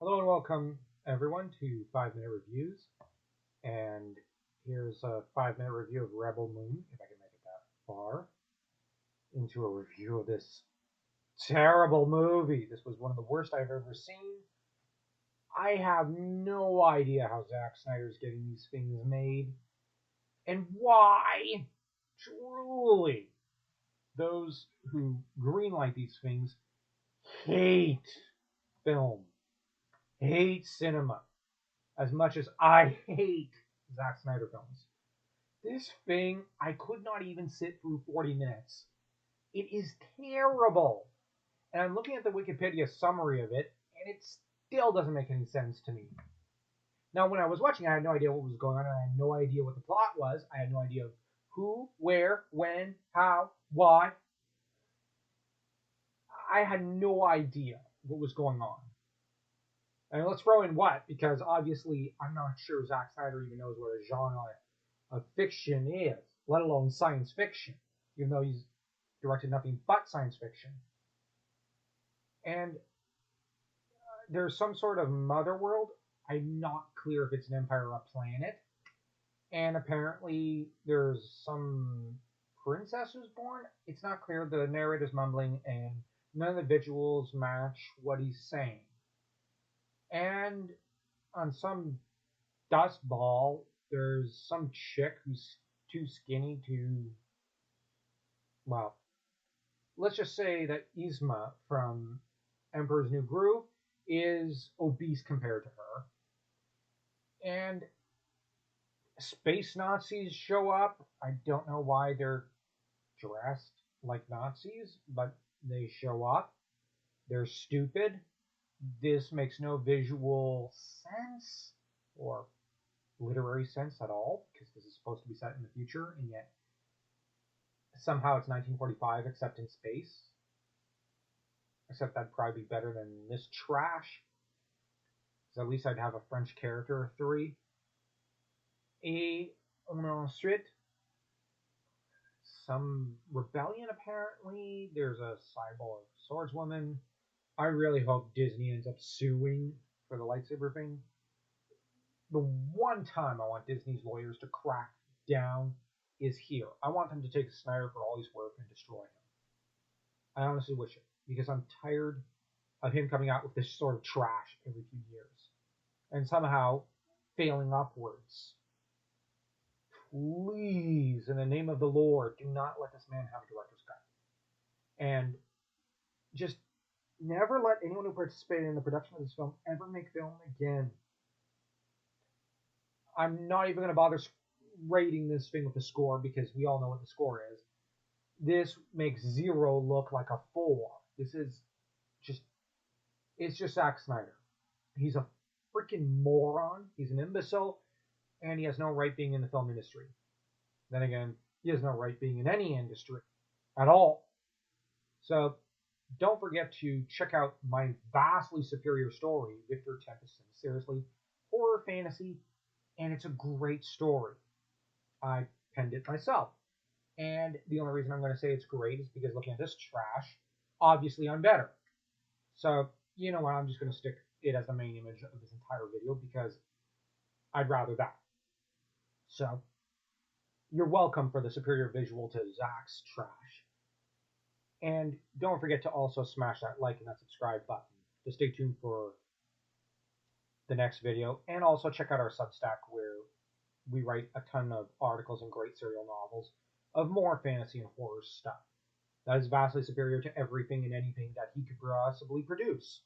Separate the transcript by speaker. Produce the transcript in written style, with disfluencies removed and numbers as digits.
Speaker 1: Hello and welcome everyone to 5 Minute Reviews. And here's a 5 minute review of Rebel Moon, if I can make it that far, into a review of this terrible movie. This was one of the worst I've ever seen. I have no idea how Zack Snyder's getting these things made and why, truly, those who greenlight these things hate film, hate cinema as much as I hate Zack Snyder films. This thing, I could not even sit through 40 minutes. It is terrible. And I'm looking at the Wikipedia summary of it, and it still doesn't make any sense to me. Now, when I was watching, I had no idea what was going on. I had no idea what the plot was. I had no idea who, where, when, how, why. I had no idea what was going on. And let's throw in what, because obviously I'm not sure Zack Snyder even knows what a genre of fiction is, let alone science fiction, even though he's directed nothing but science fiction. And there's some sort of mother world. I'm not clear if it's an empire or a planet. And apparently there's some princess who's born. It's not clear. The narrator's mumbling, and none of the visuals match what he's saying. And on some dust ball, there's some chick who's too skinny to, well, let's just say that Yzma from Emperor's New Groove is obese compared to her. And space Nazis show up. I don't know why they're dressed like Nazis, but they show up. They're stupid. This makes no visual sense or literary sense at all, because this is supposed to be set in the future, and yet somehow it's 1945 except in space. Except that'd probably be better than this trash, because at least I'd have a French character or three. Ensuite, some rebellion apparently. There's a cyborg swordswoman. I really hope Disney ends up suing for the lightsaber thing. The one time I want Disney's lawyers to crack down is here. I want them to take Snyder for all his work and destroy him. I honestly wish it, because I'm tired of him coming out with this sort of trash every few years and somehow failing upwards. Please, in the name of the Lord, do not let this man have a director's cut. And just never let anyone who participated in the production of this film ever make film again. I'm not even going to bother rating this thing with a score, because we all know what the score is. This makes 0 look like a 4. This is just, it's just Zack Snyder. He's a freaking moron. He's an imbecile, and he has no right being in the film industry. Then again, he has no right being in any industry at all. So don't forget to check out my vastly superior story, Victor Tempest. Seriously, horror fantasy, and it's a great story. I penned it myself. And the only reason I'm going to say it's great is because looking at this trash, obviously I'm better. So, you know what, I'm just going to stick it as the main image of this entire video, because I'd rather that. So, you're welcome for the superior visual to Zack's trash. And don't forget to also smash that like and that subscribe button to stay tuned for the next video. And also check out our Substack, where we write a ton of articles and great serial novels of more fantasy and horror stuff that is vastly superior to everything and anything that he could possibly produce.